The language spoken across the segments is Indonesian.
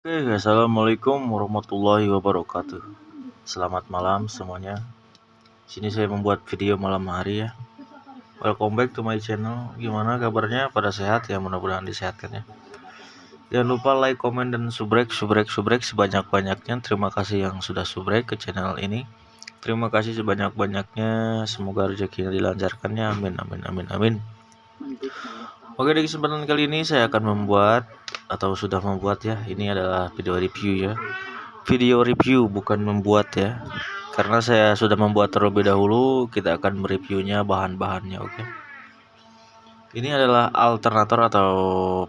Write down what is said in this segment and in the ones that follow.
Oke, assalamualaikum warahmatullahi wabarakatuh. Selamat malam semuanya. Sini saya membuat video malam hari ya. Welcome back to my channel. Gimana kabarnya? Pada sehat ya? Mudah-mudahan disehatkan ya. Jangan lupa like, komen, dan subrek sebanyak-banyaknya. Terima kasih yang sudah subrek ke channel ini. Terima kasih sebanyak-banyaknya. Semoga rezekinya dilancarkannya. Amin, amin, amin, amin. Oke, di kesempatan kali ini saya akan membuat atau sudah membuat ya. Ini adalah video review ya. Video review bukan membuat ya. Karena saya sudah membuat terlebih dahulu, kita akan mereviewnya bahan-bahannya, oke. Ini adalah alternator atau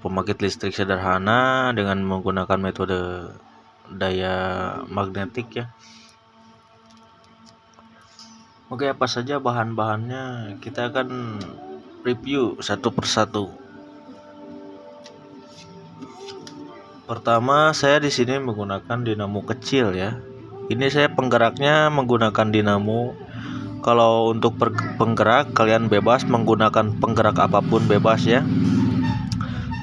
pembangkit listrik sederhana dengan menggunakan metode daya magnetik ya. Oke, apa saja bahan-bahannya? Kita akan review satu persatu. Pertama, saya di sini menggunakan dinamo kecil ya. Ini saya penggeraknya menggunakan dinamo. Kalau untuk penggerak, kalian bebas menggunakan penggerak apapun, bebas ya.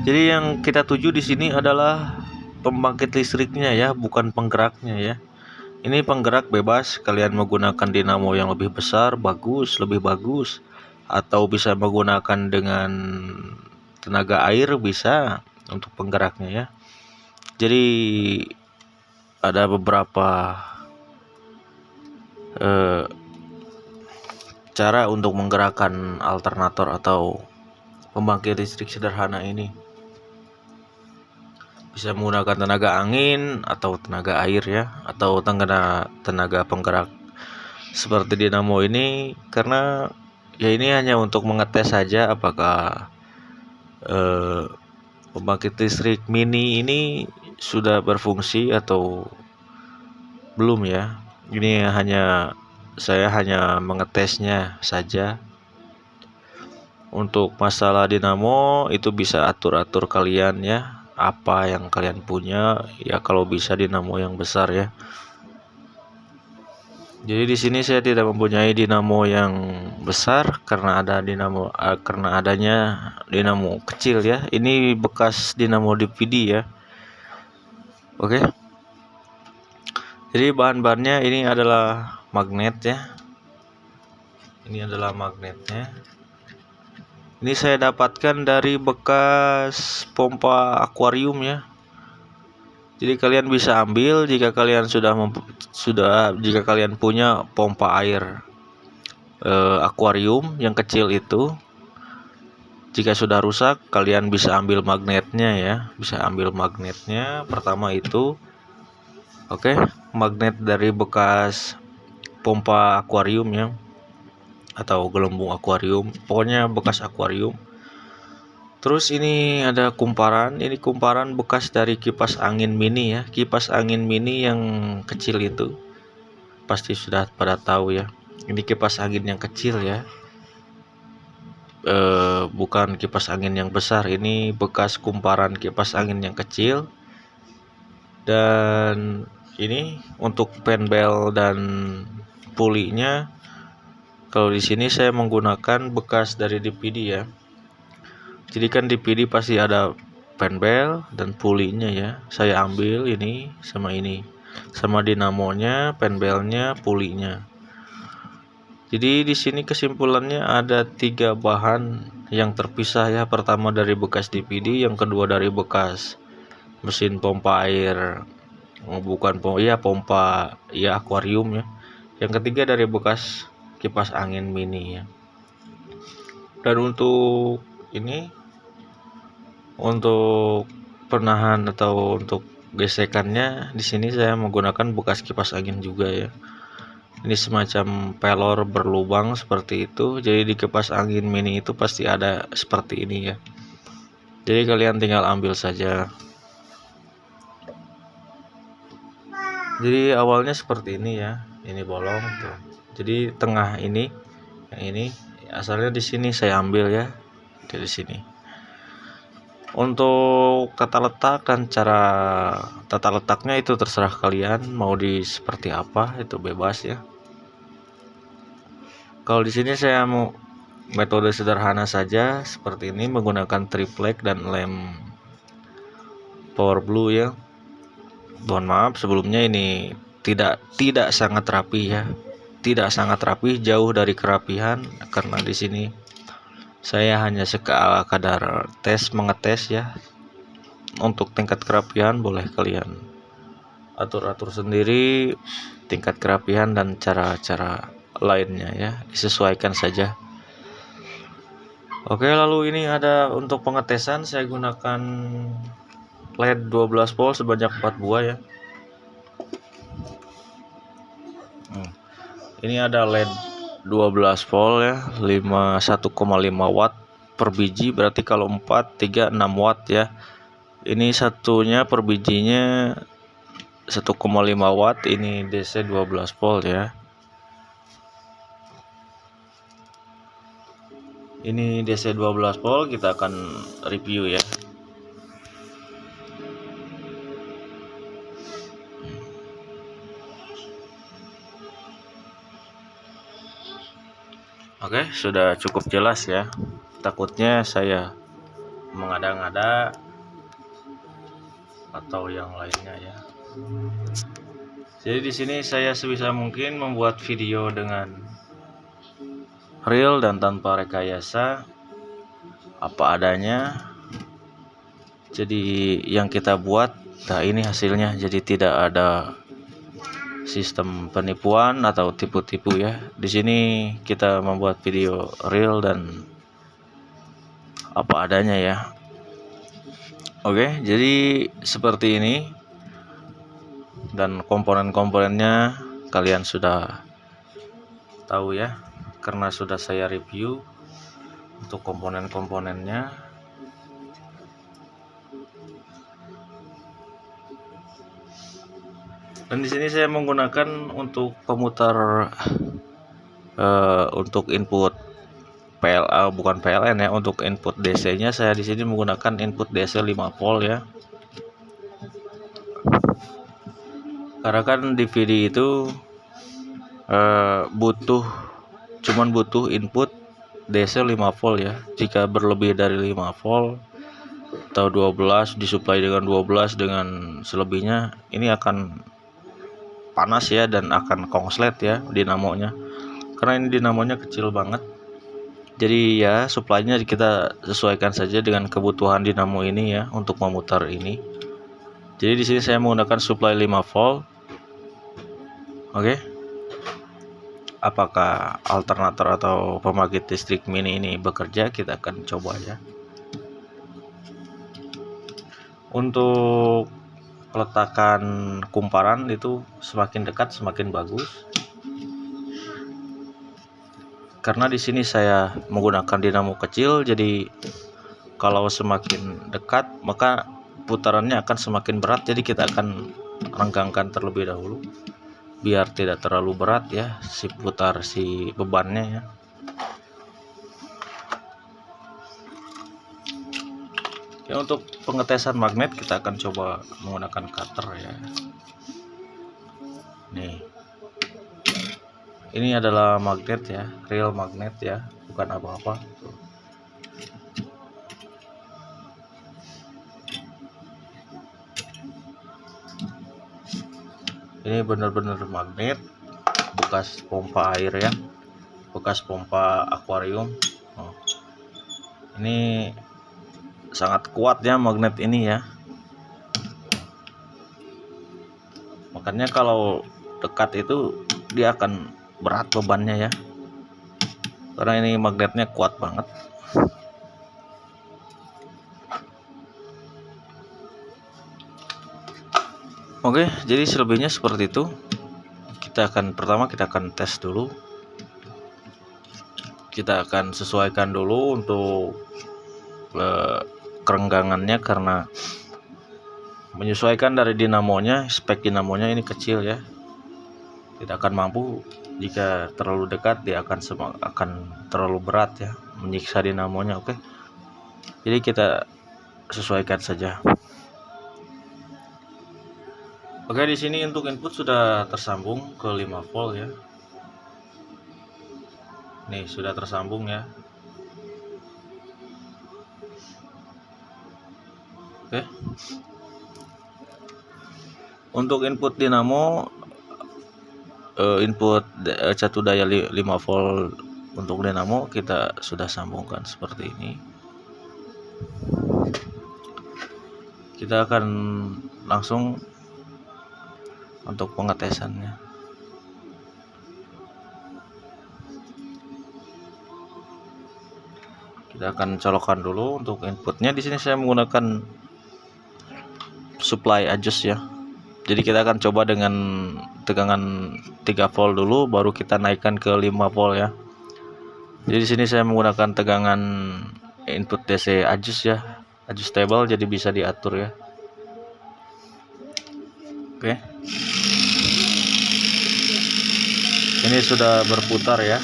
Jadi yang kita tuju di sini adalah pembangkit listriknya ya, bukan penggeraknya ya. Ini penggerak bebas, kalian menggunakan dinamo yang lebih besar, lebih bagus, atau bisa menggunakan dengan tenaga air bisa untuk penggeraknya ya. Jadi ada beberapa cara untuk menggerakkan alternator atau pembangkit listrik sederhana ini. Bisa menggunakan tenaga angin atau tenaga air ya, atau tenaga penggerak seperti dinamo ini, karena ya ini hanya untuk mengetes saja apakah pembangkit listrik mini ini sudah berfungsi atau belum ya. Ini saya hanya mengetesnya saja. Untuk masalah dinamo itu bisa atur-atur kalian ya, apa yang kalian punya ya, kalau bisa dinamo yang besar ya. Jadi di sini saya tidak mempunyai dinamo yang besar karena adanya dinamo kecil ya. Ini bekas dinamo DPD ya. Oke. Jadi bahan-bahannya ini adalah magnet ya. Ini adalah magnetnya. Ini saya dapatkan dari bekas pompa akuarium ya. Jadi kalian bisa ambil jika kalian jika kalian punya pompa air akuarium yang kecil itu. Jika sudah rusak, kalian bisa ambil magnetnya ya. Bisa ambil magnetnya. Pertama itu, oke, magnet dari bekas pompa akuarium ya, atau gelembung akuarium, pokoknya bekas akuarium. Terus ini ada kumparan, ini kumparan bekas dari kipas angin mini ya, kipas angin mini yang kecil itu, pasti sudah pada tahu ya. Ini kipas angin yang kecil ya, bukan kipas angin yang besar. Ini bekas kumparan kipas angin yang kecil. Dan ini untuk penbel dan pulinya, kalau di sini saya menggunakan bekas dari DPD ya. Jadi kan DPD pasti ada penbel dan pulinya ya. Saya ambil ini, sama dinamonya, penbelnya, pulinya. Jadi di sini kesimpulannya ada 3 bahan yang terpisah ya. Pertama dari bekas DPD, yang kedua dari bekas mesin pompa air, pompa ya akuarium ya. Yang ketiga dari bekas kipas angin mini ya. Dan untuk penahan atau untuk gesekannya, di sini saya menggunakan bekas kipas angin juga ya. Ini semacam pelor berlubang seperti itu. Jadi di kipas angin mini itu pasti ada seperti ini ya. Jadi kalian tinggal ambil saja. Jadi awalnya seperti ini ya. Ini bolong tuh. Jadi tengah ini, yang ini asalnya di sini saya ambil ya. Dari sini. Untuk tata letak dan cara tata letaknya itu terserah kalian mau seperti apa, itu bebas ya. Kalau di sini saya mau metode sederhana saja seperti ini, menggunakan triplek dan lem power blue ya. Mohon maaf sebelumnya, ini tidak sangat rapi ya. Tidak sangat rapi, jauh dari kerapihan, karena di sini saya hanya sekadar mengetes ya. Untuk tingkat kerapihan boleh kalian atur-atur sendiri, tingkat kerapihan dan cara-cara lainnya ya, disesuaikan saja. Oke, lalu ini ada untuk pengetesan, saya gunakan LED 12 volt sebanyak 4 buah ya. Ini ada LED 12 volt ya, 1,5 watt per biji, berarti kalau 4 3 6 watt ya. Ini satunya per bijinya 1,5 watt, ini DC 12 volt ya. Ini DC 12 volt, kita akan review ya. Oke, sudah cukup jelas ya. Takutnya saya mengada-ngada atau yang lainnya ya. Jadi di sini saya sebisa mungkin membuat video dengan real dan tanpa rekayasa, apa adanya. Jadi yang kita buat, nah ini hasilnya. Jadi tidak ada sistem penipuan atau tipu-tipu ya. Di sini kita membuat video real dan apa adanya ya. Oke, jadi seperti ini. Dan komponen-komponennya kalian sudah tahu ya, karena sudah saya review untuk komponen-komponennya. Dan di sini saya menggunakan untuk pemutar untuk input PLA, bukan PLN ya. Untuk input DC-nya saya di sini menggunakan input DC 5 volt ya. Karena kan DVD itu cuman butuh input DC 5 volt ya. Jika berlebih dari 5 volt atau 12, disuplai dengan 12 dengan selebihnya, ini akan panas ya dan akan konslet ya dinamonya. Karena ini dinamonya kecil banget. Jadi ya suplainya kita sesuaikan saja dengan kebutuhan dinamo ini ya untuk memutar ini. Jadi di sini saya menggunakan supply 5 volt. Oke. Apakah alternator atau pembangkit listrik mini ini bekerja? Kita akan coba ya. Untuk peletakan kumparan itu semakin dekat semakin bagus. Karena di sini saya menggunakan dinamo kecil, jadi kalau semakin dekat maka putarannya akan semakin berat. Jadi kita akan renggangkan terlebih dahulu biar tidak terlalu berat ya si bebannya ya. Ya, untuk pengetesan magnet kita akan coba menggunakan cutter ya. Nih, ini adalah magnet ya, real magnet ya, bukan apa-apa. Ini benar-benar magnet, bekas pompa air ya, bekas pompa akuarium. Ini sangat kuat ya magnet ini ya. Makanya kalau dekat itu dia akan berat bebannya ya. Karena ini magnetnya kuat banget. Oke, jadi selebihnya seperti itu. Pertama kita akan tes dulu. Kita akan sesuaikan dulu untuk kerenggangannya, karena menyesuaikan dari dinamonya, spek dinamonya ini kecil ya. Tidak akan mampu. Jika terlalu dekat dia akan terlalu berat ya, menyiksa dinamonya. Oke. Jadi kita sesuaikan saja. Oke, di sini untuk input sudah tersambung ke 5 volt ya. Nih, sudah tersambung ya. Oke. Untuk input dinamo, input 1 daya 5 volt untuk dinamo kita sudah sambungkan seperti ini. Kita akan langsung untuk pengetesannya. Kita akan colokkan dulu untuk inputnya. Di sini saya menggunakan supply adjust ya. Jadi kita akan coba dengan tegangan 3 volt dulu, baru kita naikkan ke 5 volt ya. Jadi di sini saya menggunakan tegangan input DC adjust ya, adjustable, jadi bisa diatur ya. Oke. Ini sudah berputar ya.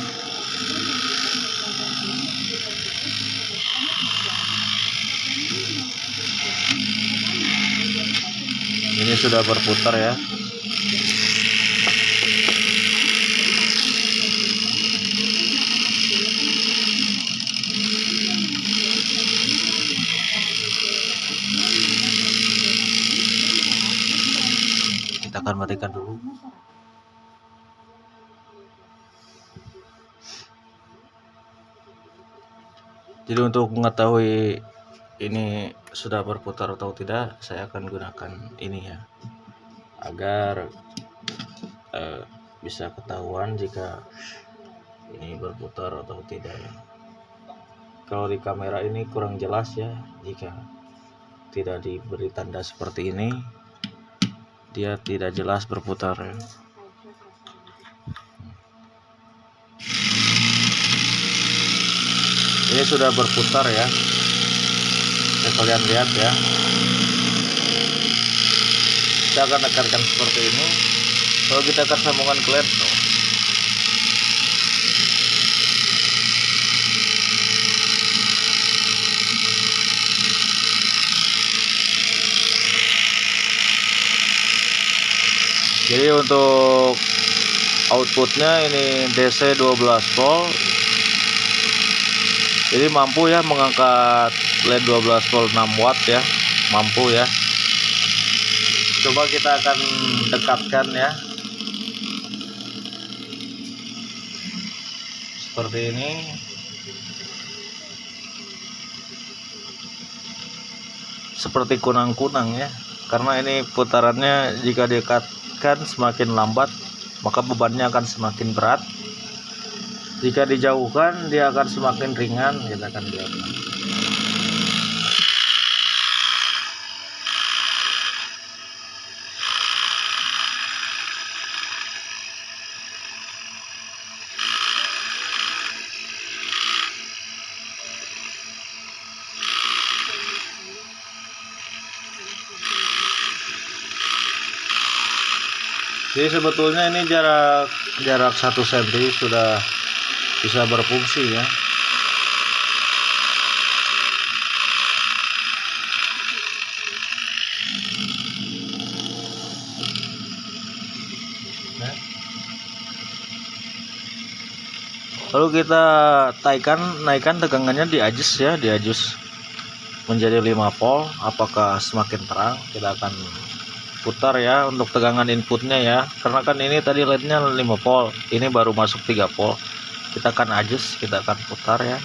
Ini sudah berputar ya. Kita akan matikan dulu. Jadi untuk mengetahui ini sudah berputar atau tidak, saya akan gunakan ini ya, agar bisa ketahuan jika ini berputar atau tidak ya. Kalau di kamera ini kurang jelas ya, jika tidak diberi tanda seperti ini, dia tidak jelas berputar ya. Ini sudah berputar ya, kalian lihat ya. Kita akan tekankan seperti ini. Kalau kita akan sambungkan ke LED, jadi untuk outputnya ini DC 12 volt. Jadi mampu ya mengangkat LED 12 volt 6 watt ya, mampu ya. Coba kita akan dekatkan ya, seperti ini. Seperti kunang-kunang ya, karena ini putarannya jika dekatkan semakin lambat, maka bebannya akan semakin berat. Jika dijauhkan dia akan semakin ringan. Kita akan biarkan. Jadi sebetulnya ini jarak 1 cm sudah bisa berfungsi ya. Lalu kita naikkan tegangannya di adjust ya, di adjust menjadi 5 volt. Apakah semakin terang? Kita akan putar ya untuk tegangan inputnya ya, karena kan ini tadi LED-nya 5 volt, ini baru masuk 3 volt. Kita akan adjust, kita akan putar ya.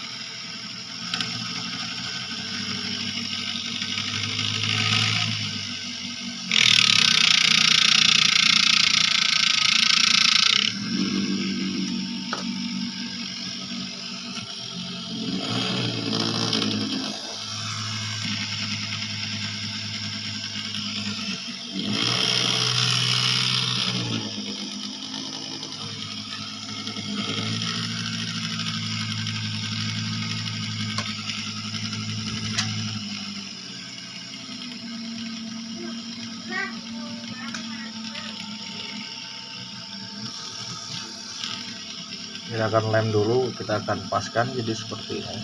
Kita akan lem dulu, kita akan paskan jadi seperti ini.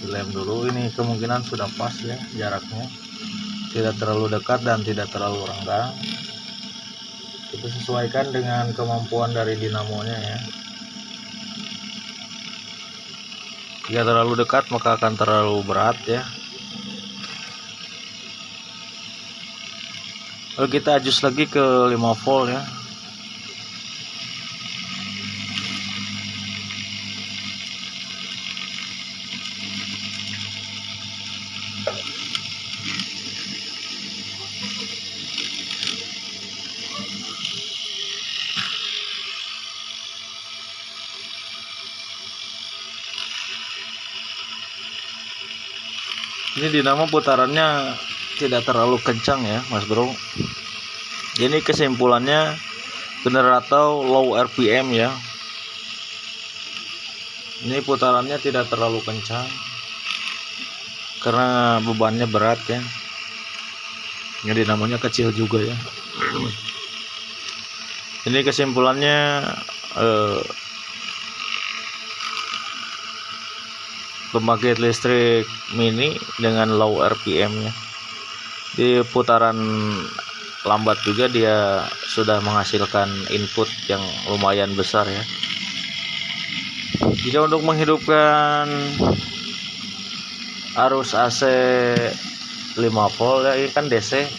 Dilem dulu, ini kemungkinan sudah pas ya jaraknya, tidak terlalu dekat dan tidak terlalu renggang. Kita sesuaikan dengan kemampuan dari dinamonya ya. Jika terlalu dekat maka akan terlalu berat ya. Lalu kita adjust lagi ke 5 volt ya. Ini dinamo putarannya tidak terlalu kencang ya Mas Bro. Ini kesimpulannya generator low RPM ya. Ini putarannya tidak terlalu kencang karena bebannya berat ya. Ini dinamonya kecil juga ya. Ini kesimpulannya pembangkit listrik mini dengan low RPM nya. Di putaran lambat juga dia sudah menghasilkan input yang lumayan besar ya. Jika untuk menghidupkan arus AC 5 volt ya, ini kan DC,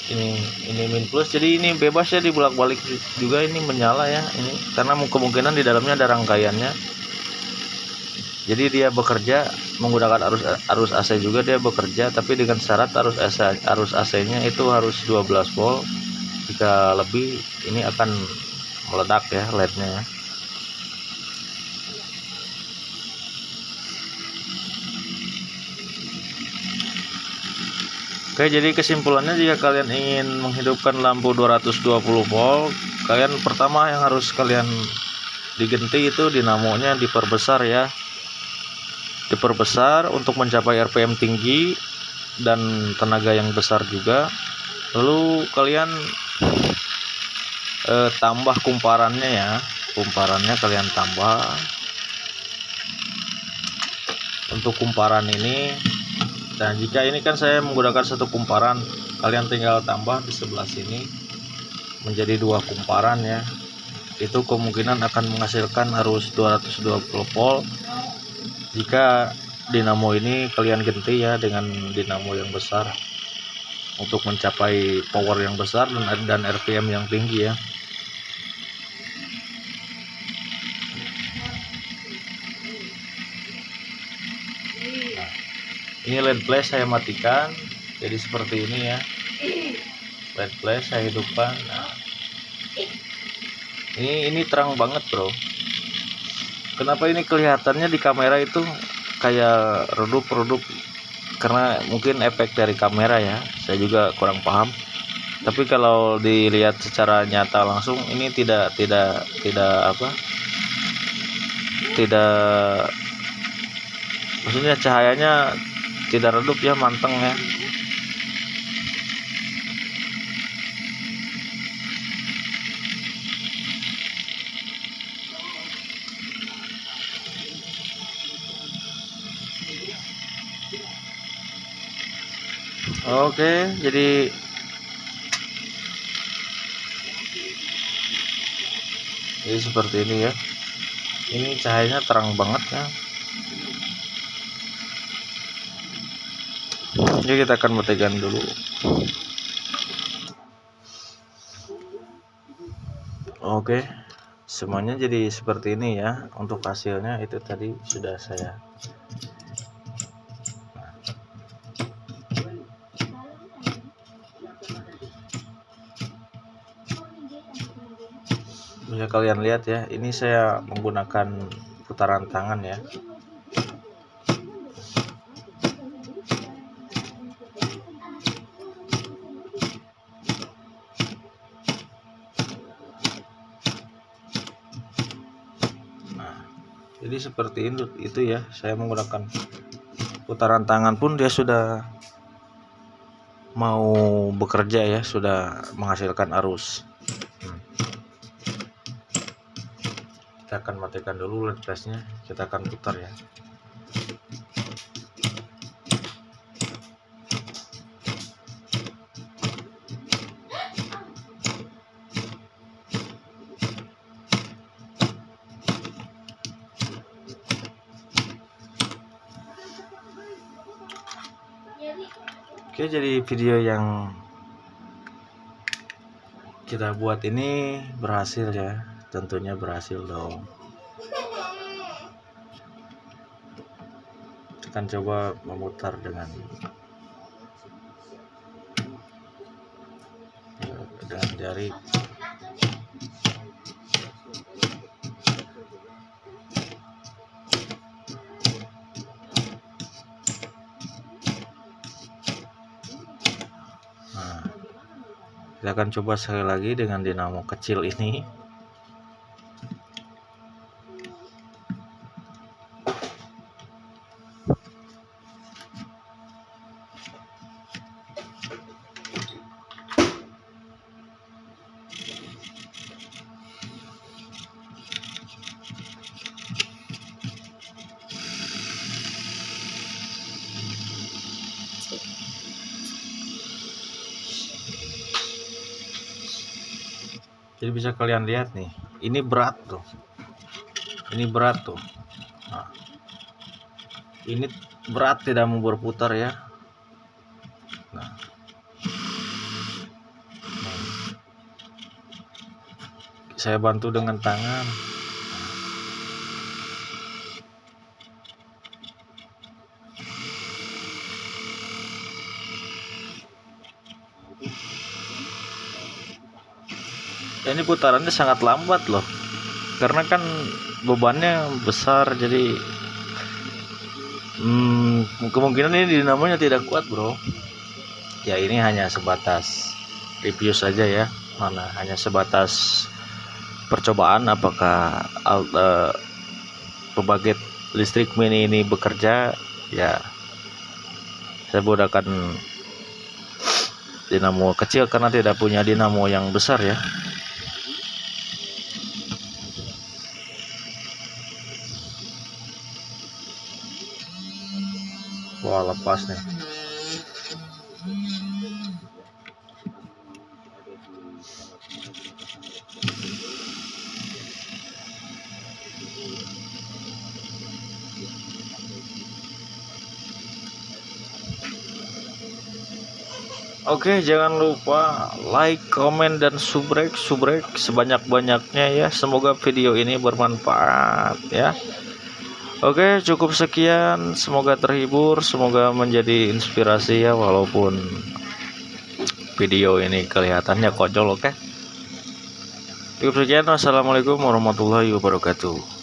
ini min plus, jadi ini bebas ya dibolak-balik juga, ini menyala ya ini karena kemungkinan di dalamnya ada rangkaiannya. Jadi dia bekerja menggunakan arus AC juga, dia bekerja tapi dengan syarat arus AC-nya itu harus 12 volt. Jika lebih ini akan meledak ya LED-nya ya. Oke, jadi kesimpulannya jika kalian ingin menghidupkan lampu 220 volt, kalian pertama yang harus kalian diganti itu dinamonya diperbesar ya. Diperbesar untuk mencapai RPM tinggi dan tenaga yang besar juga. Lalu kalian tambah kumparannya ya, kumparannya kalian tambah. Untuk kumparan ini, dan jika ini kan saya menggunakan satu kumparan, kalian tinggal tambah di sebelah sini menjadi 2 kumparan ya. Itu kemungkinan akan menghasilkan arus 220 volt. Jika dinamo ini kalian ganti ya dengan dinamo yang besar untuk mencapai power yang besar dan RPM yang tinggi ya. Nah, ini LED flash saya matikan, jadi seperti ini ya. LED flash saya hidupkan. Nah, ini terang banget bro. Kenapa ini kelihatannya di kamera itu kayak redup-redup? Karena mungkin efek dari kamera ya, saya juga kurang paham. Tapi kalau dilihat secara nyata langsung ini tidak maksudnya cahayanya tidak redup ya, manteng ya. Oke, jadi seperti ini ya. Ini cahayanya terang banget ya. Jadi kita akan matikan dulu. Oke, semuanya jadi seperti ini ya. Untuk hasilnya itu tadi sudah saya bisa kalian lihat ya, ini saya menggunakan putaran tangan ya. Nah, jadi seperti itu ya, saya menggunakan putaran tangan pun dia sudah mau bekerja ya, sudah menghasilkan arus. Kita akan matikan dulu LED flashnya, kita akan putar ya. Oke, jadi video yang kita buat ini berhasil ya, tentunya berhasil dong. Akan coba memutar dengan jari. Nah, kita akan coba sekali lagi dengan dinamo kecil ini. Jadi bisa kalian lihat nih, ini berat tuh, ini berat tuh. Nah, ini berat, tidak mau berputar ya. Nah, saya bantu dengan tangan. Ini putarannya sangat lambat loh, karena kan bebannya besar, jadi kemungkinan ini dinamonya tidak kuat bro. Ya ini hanya sebatas review saja ya, hanya sebatas percobaan apakah pembangkit listrik mini ini bekerja. Ya saya menggunakan dinamo kecil karena tidak punya dinamo yang besar ya. Wah, lepas nih. Oke, jangan lupa like, komen, dan subrek sebanyak-banyaknya ya. Semoga video ini bermanfaat ya. Oke, cukup sekian. Semoga terhibur, semoga menjadi inspirasi ya, walaupun video ini kelihatannya konyol. Oke, cukup sekian. Wassalamualaikum warahmatullahi wabarakatuh.